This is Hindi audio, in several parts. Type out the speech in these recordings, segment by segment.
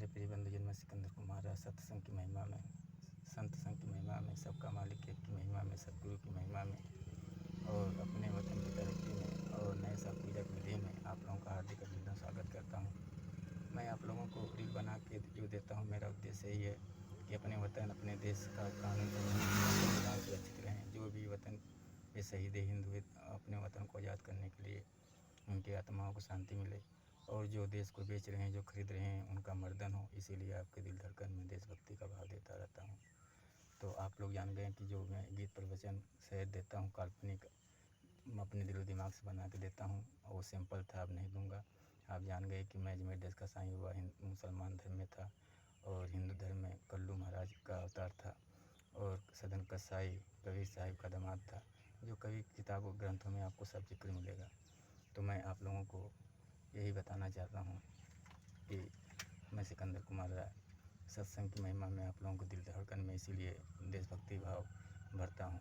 मेरे प्रिय बंधुजन, मैं सिकंदर कुमार सत्संग की महिमा में, संत संघ की महिमा में, सबका मालिक एक की महिमा में, सतगुरु की महिमा में और अपने वतन की तरक्की में और नए साल पूजा की विधि में आप लोगों का हार्दिक अभिनंदन स्वागत करता हूँ। मैं आप लोगों को रील बना के जो देता हूँ, मेरा उद्देश्य यही है कि अपने वतन, अपने देश का कानून संविधान सुरक्षित रहें। जो भी वतन पे शहीद हिंदू अपने वतन को आज़ाद करने के लिए, उनकी आत्माओं को शांति मिले और जो देश को बेच रहे हैं, जो खरीद रहे हैं, उनका मर्दन हो। इसीलिए आपके दिल धड़कन में देशभक्ति का भाव देता रहता हूँ। तो आप लोग जान गए कि जो मैं गीत प्रवचन शायद देता हूँ, काल्पनिक अपने दिलो दिमाग से बना के देता हूँ, वो सिंपल था, अब नहीं दूंगा। आप जान गए कि मैं अजमेर देश का साईं हुआ मुसलमान धर्म में था और हिंदू धर्म में कल्लू महाराज का अवतार था और सदन कसाई कबीर साहिब का दामाद था, जो कभी किताबों ग्रंथों में आपको सब जिक्र मिलेगा। तो मैं आप लोगों को यही बताना चाहता हूँ कि मैं सिकंदर कुमार राय सत्संग की महिमा में आप लोगों को दिल धड़कन में इसीलिए देशभक्ति भाव भरता हूँ।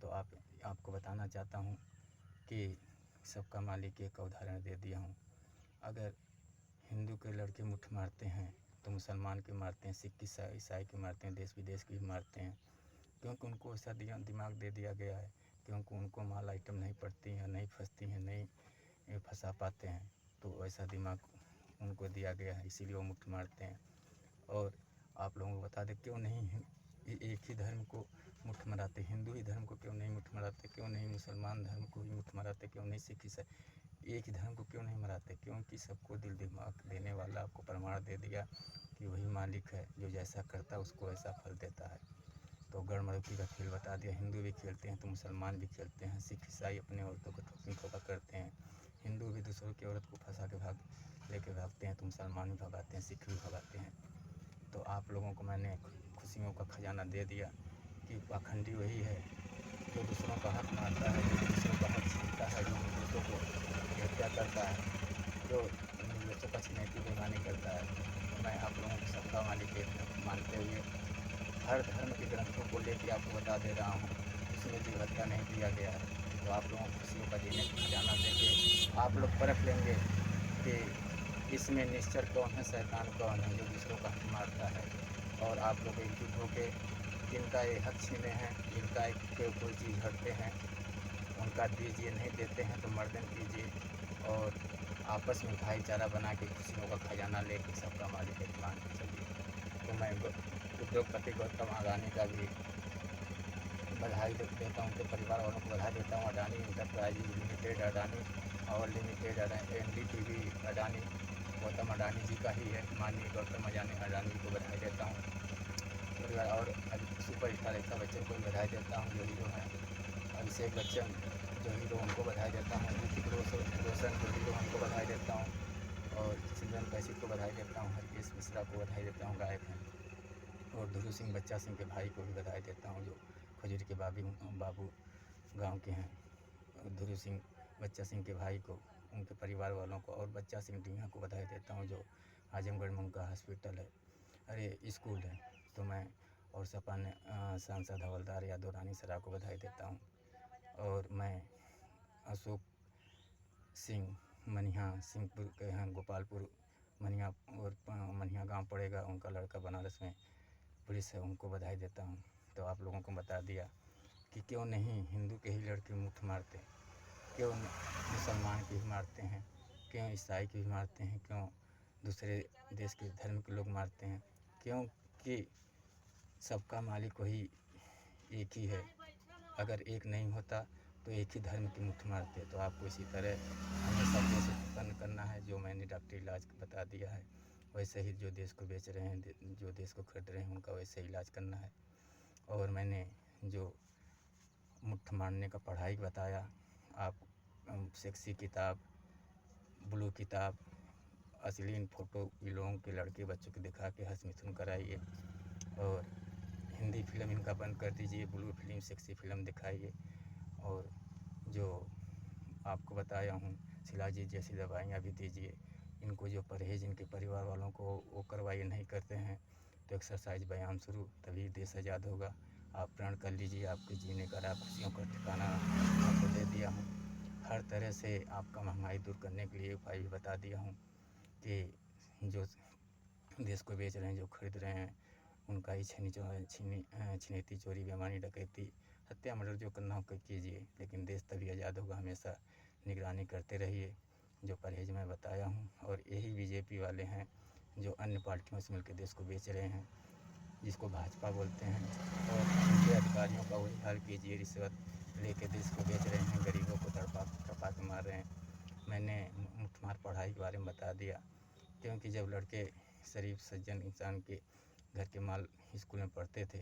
तो आपको बताना चाहता हूँ कि सबका मालिक एक उदाहरण दे दिया हूँ। अगर हिंदू के लड़के मुठ मारते हैं तो मुसलमान के मारते हैं, सिख ईसाई के मारते हैं, देश विदेश के भी मारते हैं, क्योंकि उनको ऐसा दिमाग दे दिया गया है, क्योंकि उनको माल आइटम नहीं पड़ती हैं, नहीं फंसती हैं, नहीं फंसा पाते हैं। तो ऐसा दिमाग उनको दिया गया है, इसीलिए वो मुठ मारते हैं। और आप लोगों को बता दें, क्यों नहीं एक ही धर्म को मुठ मराते, हिंदू ही धर्म को क्यों नहीं मुठ मराते, क्यों नहीं मुसलमान धर्म को ही मुठ मराते, क्यों नहीं सिख ईसाई, एक ही धर्म को क्यों नहीं मराते? क्योंकि सबको दिल दिमाग देने वाला आपको प्रमाण दे दिया कि वही मालिक है, जो जैसा करता है उसको ऐसा फल देता है। तो गड़मड़ुकी का खेल बता दिया। हिंदू भी खेलते हैं तो मुसलमान भी खेलते हैं, सिख ईसाई अपने औरतों को ठोकी ठोका करते हैं, हिंदू भी दूसरों की औरत को फंसा के लेके भागते हैं, तो मुसलमान भी भगाते हैं, सिख भी भगाते हैं। तो आप लोगों को मैंने खुशियों का खजाना दे दिया कि पाखंडी वही है जो दूसरों का हक मारता है, जो दूसरों का हक छीनता है, जो दूसरों को हत्या करता है, जो निर्लज्जों का छिनैती बेईमानी करता है। तो मैं आप लोगों को सबका मालिक एक मानते हुए हर धर्म के ग्रंथों को लेकर आपको बता दे रहा हूँ, इसमें जीव हत्या नहीं दिया गया है। तो आप लोगों को खुशियों का जीने का खजाना देंगे, आप लोग परख लेंगे कि इसमें निश्चर कौन है, शैतान कौन है, जो दूसरों का हक मारता है। और आप लोग एकजुट होकर जिनका ये हक छीने हैं, जिनका कोई चीज़ हटते हैं, उनका दीजिए, नहीं देते हैं तो मर्दन कीजिए और आपस में भाईचारा बना के खुशियों का खजाना लेकर सबका मालिक एक मान के चलिए। तो मैं उद्योगपति गौतम अडानी का भी बधाई देता हूँ, उनके परिवार वालों को बधाई देता हूँ। अडानी इंटरप्राइजेज लिमिटेड, अडानी और लिमिटेड, NDTV अडानी गौतम अडानी जी का ही है। माननीय गौतम अडानी जी को बधाई देता हूँ परिवार। और सुपर स्टार अमिताभ बच्चन को भी बधाई देता हूँ, जो हीरो हैं। अभिषेक बच्चन जो हीरो, उनको बधाई देता हूँ। ऋतिक रोशन जो हीरो, उनको बधाई देता हूँ। और सिमरन कैसिक को बधाई देता हूँ। हरकेश मिश्रा को बधाई देता हूँ, गायक हैं। और ध्रुव सिंह बच्चा सिंह के भाई को भी बधाई देता हूँ, जो खजूर के बाबू गांव के हैं। ध्रुव सिंह बच्चा सिंह के भाई को, उनके परिवार वालों को, और बच्चा सिंह ढींगा को बधाई देता हूँ, जो आजमगढ़ में उनका हॉस्पिटल है, अरे स्कूल है। तो मैं और सपा ने सांसद हवलदार यादव रानी सरा को बधाई देता हूँ। और मैं अशोक सिंह मनिया सिंहपुर के हैं, गोपालपुर मनिया, और मनिया गांव पड़ेगा, उनका लड़का बनारस में पुलिस है, उनको बधाई देता हूँ। तो आप लोगों को बता दिया कि क्यों नहीं हिंदू के ही लड़के मुठ मारते, क्यों मुसलमान के ही मारते हैं, क्यों ईसाई के भी मारते हैं, क्यों दूसरे देश के धर्म के लोग मारते हैं, क्योंकि सबका मालिक वही एक ही है। अगर एक नहीं होता तो एक ही धर्म की मुठ मारते। तो आपको इसी तरह हमेशा देश उत्पन्न करना है, जो मैंने डॉक्टरी इलाज बता दिया है वैसे ही जो देश को बेच रहे हैं, जो देश को खरीद रहे हैं, उनका वैसे ही इलाज करना है। और मैंने जो मुट्ठ मारने का पढ़ाई बताया, आप सेक्सी किताब, ब्लू किताब, अश्लील फ़ोटो लोगों के लड़के बच्चों को दिखा के हंस मिथुन कराइए और हिंदी फिल्म इनका बंद कर दीजिए, ब्लू फिल्म, सेक्सी फिल्म दिखाइए। और जो आपको बताया हूँ शिलाजीत जैसी दवाइयाँ भी दीजिए। इनको जो परहेज़ इनके परिवार वालों को वो करवाइए, नहीं करते हैं तो एक्सरसाइज व्यायाम शुरू, तभी देश आज़ाद होगा। आप प्रण कर लीजिए, आपके जीने का राह, खुशियों का ठिकाना आपको दे दिया हूँ। हर तरह से आपका महंगाई दूर करने के लिए उपाय भी बता दिया हूँ कि जो देश को बेच रहे हैं, जो खरीद रहे हैं उनका ही छिनीती, चोरी, बेईमानी, डकैती, हत्या, मर्डर जो करना हो कीजिए, लेकिन देश तभी आज़ाद होगा। हमेशा निगरानी करते रहिए, जो परहेज मैं बताया हूँ। और यही बीजेपी वाले हैं जो अन्य पार्टियों से मिलकर देश को बेच रहे हैं, जिसको भाजपा बोलते हैं। और उनके अधिकारियों का वही हाल कीजिए, रिश्वत लेके देश को बेच रहे हैं, गरीबों को तड़पा तड़पा के मार रहे हैं। मैंने मुठमार पढ़ाई के बारे में बता दिया, क्योंकि जब लड़के शरीफ सज्जन इंसान के घर के माल स्कूल में पढ़ते थे,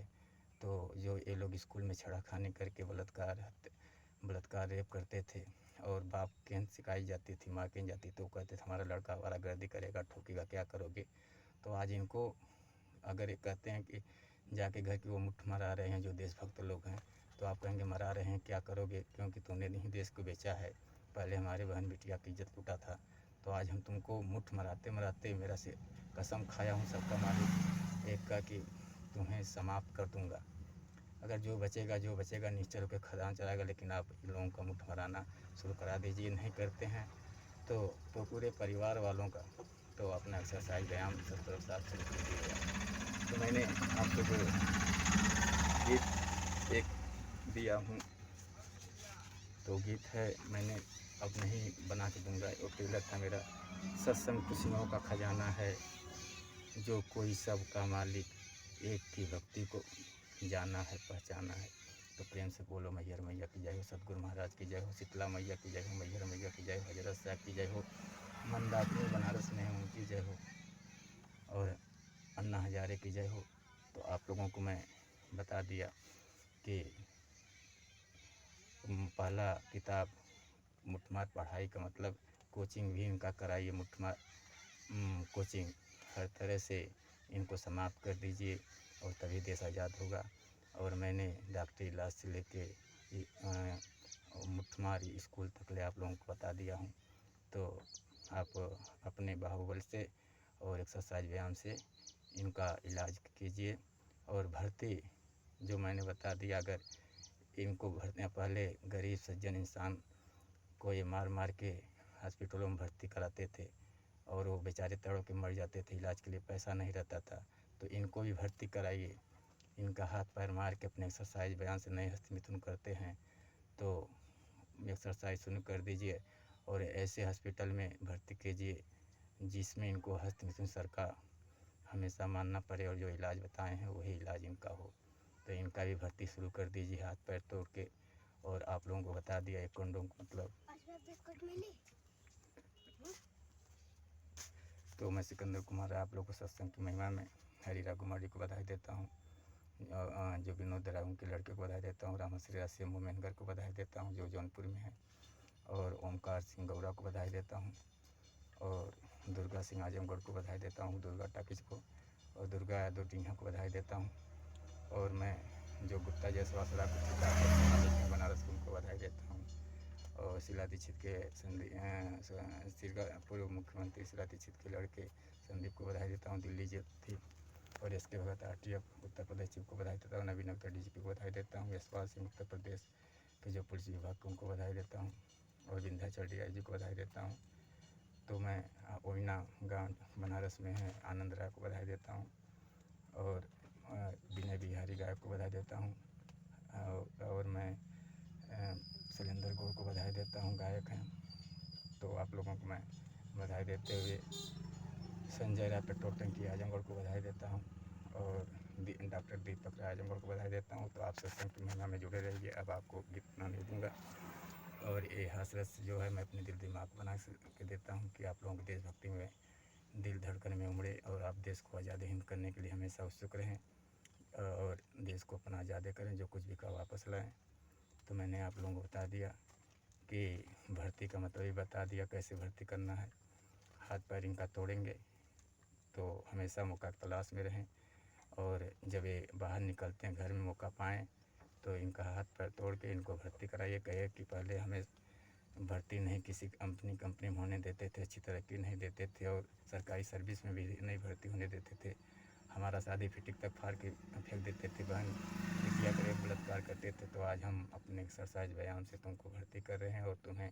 तो जो ये लोग स्कूल में छेड़खानी करके बलात्कार रेप करते थे, और बाप के यहाँ शिकायत जाती थी, माँ के यहाँ जाती, तो कहते थे हमारा लड़का आवारागर्दी करेगा, ठोकेगा, क्या करोगे। तो आज इनको अगर ये कहते हैं कि जाके घर की वो मुट्ठ मरा रहे हैं जो देशभक्त लोग हैं, तो आप कहेंगे मरा रहे हैं क्या करोगे, क्योंकि तुमने नहीं देश को बेचा है, पहले हमारे बहन बिटिया की इज्जत लूटा था। तो आज हम तुमको मुट्ठ मराते मराते मेरा से कसम खाया हूँ सबका मालिक एक का कि तुम्हें समाप्त कर दूँगा। अगर जो बचेगा निश्चल होकर खदान चलाएगा, लेकिन आप इन लोगों का मुट्ठ मराना शुरू करा दीजिए। नहीं करते हैं तो पूरे परिवार वालों का तो अपना एक्सरसाइज व्यायाम सब तरफ साथ शुरू कर दीजिएगा। तो मैंने आपको जो गीत एक दिया हूँ, तो गीत है मैंने अब नहीं बना के दूँगा, वो टेलर था मेरा। सत्संग खुशियों का खजाना है, जो कोई सबका मालिक, एक की भक्ति को जाना है, पहचाना है। तो प्रेम से बोलो मैहर मैया की जय हो, सतगुरु महाराज की जय हो, शीतला मैया की जय हो, मैहर मैया की जय हो, हजरत साहब की जय हो, मंदाकिनी बनारस में है उनकी जय हो, और अन्ना हजारे की जय हो। तो आप लोगों को मैं बता दिया कि पहला किताब मुठमार पढ़ाई का मतलब कोचिंग भी इनका कराइए, मुठमार कोचिंग हर तरह से इनको समाप्त कर दीजिए, और तभी देश आज़ाद होगा। और मैंने डॉक्टरी इलाज से लेके मुठमार स्कूल तक ले आप लोगों को बता दिया हूँ। तो आप अपने बाहुबल से और एक्सरसाइज व्यायाम से इनका इलाज कीजिए। और भर्ती जो मैंने बता दिया, अगर इनको भर्ती पहले गरीब सज्जन इंसान को ये मार मार के हॉस्पिटलों में भर्ती कराते थे, और वो बेचारे तड़प के मर जाते थे, इलाज के लिए पैसा नहीं रहता था। तो इनको भी भर्ती कराइए। इनका हाथ पैर मार के अपने एक्सरसाइज बयान से नए हस्त मिथुन करते हैं, तो एक्सरसाइज शुरू कर दीजिए, और ऐसे हॉस्पिटल में भर्ती कीजिए जिसमें इनको हस्त मिथुन सर का हमेशा मानना पड़े, और जो इलाज बताए हैं वही इलाज इनका हो। तो इनका भी भर्ती शुरू कर दीजिए हाथ पैर तोड़ के। और आप लोगों को बता दिया एक कंडोम मतलब। तो मैं सिकंदर कुमार आप लोगों को सत्संग की महिमा में हरी राघुमारी को बधाई देता हूँ, जो विनोद राय उनके लड़के को बधाई देता हूँ, रामश्री राशि मोमेनगर को बधाई देता हूँ जो जौनपुर में है, और ओमकार सिंह गौड़ा को बधाई देता हूँ, और दुर्गा सिंह आजमगढ़ को बधाई देता हूँ, दुर्गा टाकिज को, और दुर्गा यादव टीहा को बधाई देता हूँ। और मैं जो गुप्ता जयसवाल को बनारस उनको बधाई देता हूँ, और शीला दीक्षित के पूर्व मुख्यमंत्री शीला दीक्षित के लड़के संदीप को बधाई देता हूँ, दिल्ली जेल थी। और एसके भगत RTF उत्तर प्रदेश चीफ को बधाई देता हूँ, नवीन अख्तर DGP को बधाई देता हूँ, यशपाल सिंह उत्तर प्रदेश के जो पुलिस विभाग को उनको बधाई देता हूँ, और विंध्याचल DIG को बधाई देता हूँ। तो मैं ओइना गाँव बनारस में है आनंद राय को बधाई देता हूँ, और विनय बिहारी गायक को बधाई देता हूँ, और मैं शैलेंद्र गौर को बधाई देता हूँ, गायक हैं। तो आप लोगों को मैं बधाई देते हुए संजय राय पेट्रोल टंकी आजमगढ़ को बधाई देता हूँ, और डॉक्टर दीपक राय आजमगढ़ को बधाई देता हूँ। तो आप सत्संग की महिमा में जुड़े रहिए। अब आपको गीत नहीं दूँगा, और ये हासरस जो है मैं अपने दिल दिमाग बना के देता हूँ कि आप लोगों की देशभक्ति में दिल धड़कन में उमड़े, और आप देश को आज़ाद हिंद करने के लिए हमेशा उत्सुक रहें, और देश को अपना आज़ाद करें, जो कुछ भी का वापस लाएँ। तो मैंने आप लोगों को बता दिया कि भर्ती का मतलब ही बता दिया, कैसे भर्ती करना है। हाथ पैर इनका तोड़ेंगे तो हमेशा मौका की तलाश में रहें, और जब ये बाहर निकलते हैं घर में मौका पाएँ तो इनका हाथ पैर तोड़ के इनको भर्ती कराइए। कहे कि पहले हमें भर्ती नहीं किसी कंपनी में होने देते थे, अच्छी तरक्की नहीं देते थे, और सरकारी सर्विस में भी नहीं भर्ती होने देते थे। हमारा शादी फिटिक तक फाड़ के फेंक देते थे, बहन बिटिया करे बलात्कार करते थे। तो आज हम अपने एक्सरसाइज व्यायाम से तुमको भर्ती कर रहे हैं, और तुम्हें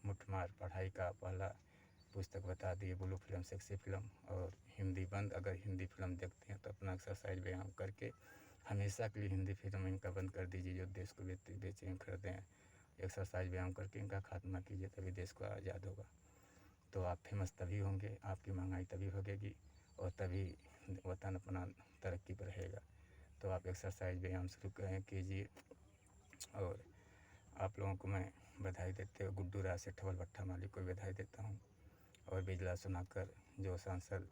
मुठमार पढ़ाई का पहला पुस्तक बता दिए, ब्लू फिल्म, सेक्सी फिल्म, और हिंदी बंद, अगर हिंदी फिल्म देखते हैं तो अपना एक्सरसाइज व्यायाम करके हमेशा के लिए हिंदी फिल्म इनका बंद कर दीजिए। जो देश को बेचें खरीदें, एक्सरसाइज व्यायाम करके इनका खात्मा कीजिए, तभी देश को आज़ाद होगा। तो आप फेमस तभी होंगे, आपकी महंगाई तभी होगी और तभी वतन अपना तरक्की पर रहेगा। तो आप एक्सरसाइज व्यायाम शुरू कीजिए। और आप लोगों को मैं बधाई देते हुए गुड्डू राज से ठवल भट्टा मालिक को बधाई देता हूँ, और बिजला सुनाकर जो सांसद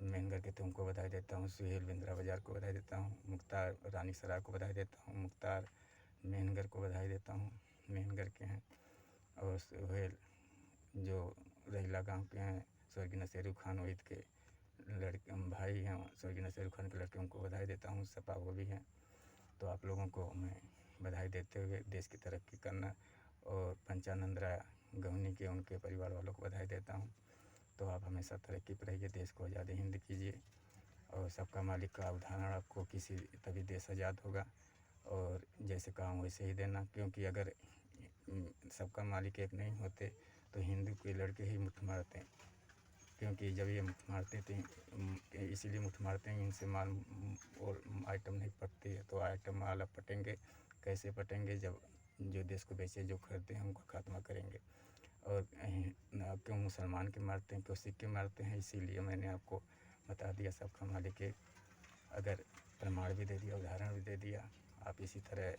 मेहनगर के थे उनको बधाई देता हूँ, सुहेल बिंद्रा बाजार को बधाई देता हूँ, मुख्तार रानी सराय को बधाई देता हूँ, मुख्तार मेहनगर को बधाई देता हूँ, मेहनगर के हैं। और सुहेल जो रहीला गांव के हैं, स्वर्गीय नसीरुल खान वहीद के लड़के भाई हैं, स्वर्गीय नसीरुल खान के लड़के, उनको बधाई देता हूँ। सपा वो भी हैं। तो आप लोगों को मैं बधाई देते हुए देश की तरक्की करना, और पंचानंद राय गवनी के उनके परिवार वालों को बधाई देता हूँ। तो आप हमेशा तरक्की पर रहिए, देश को आज़ादी हिंद कीजिए, और सबका मालिक का उदाहरण आपको किसी तभी देश आज़ाद होगा। और जैसे कहा वैसे ही देना, क्योंकि अगर सबका मालिक एक नहीं होते तो हिंदू के लड़के ही मुठ मारते हैं, क्योंकि जब ये मुठ मारते थे इसीलिए मुठ मारते हैं, इनसे माल और आइटम नहीं पटती है। तो आइटम माल अब पटेंगे, कैसे पटेंगे? जब जो देश को बेचे, जो खरीदते हैं, उनका खात्मा करेंगे। और क्यों मुसलमान के मारते हैं, क्यों सिख के मारते हैं, इसीलिए मैंने आपको बता दिया सबका मालिक है। अगर प्रमाण भी दे दिया, उदाहरण भी दे दिया। आप इसी तरह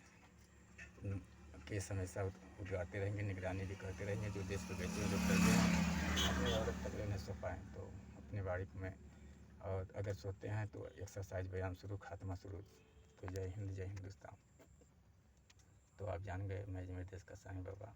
केस हमेशा उगाते रहेंगे, निगरानी भी करते रहेंगे। जो देश को बेचे, जो खरीदे हैं, अपने औरत तक न सो पाएँ तो अपने बाड़ी में, और अगर सोते हैं तो एक्सरसाइज व्यायाम शुरू, खात्मा शुरू। तो जय हिंद, जय हिंदुस्तान। तो आप जान गए मैं मेरे देश का साईं बाबा।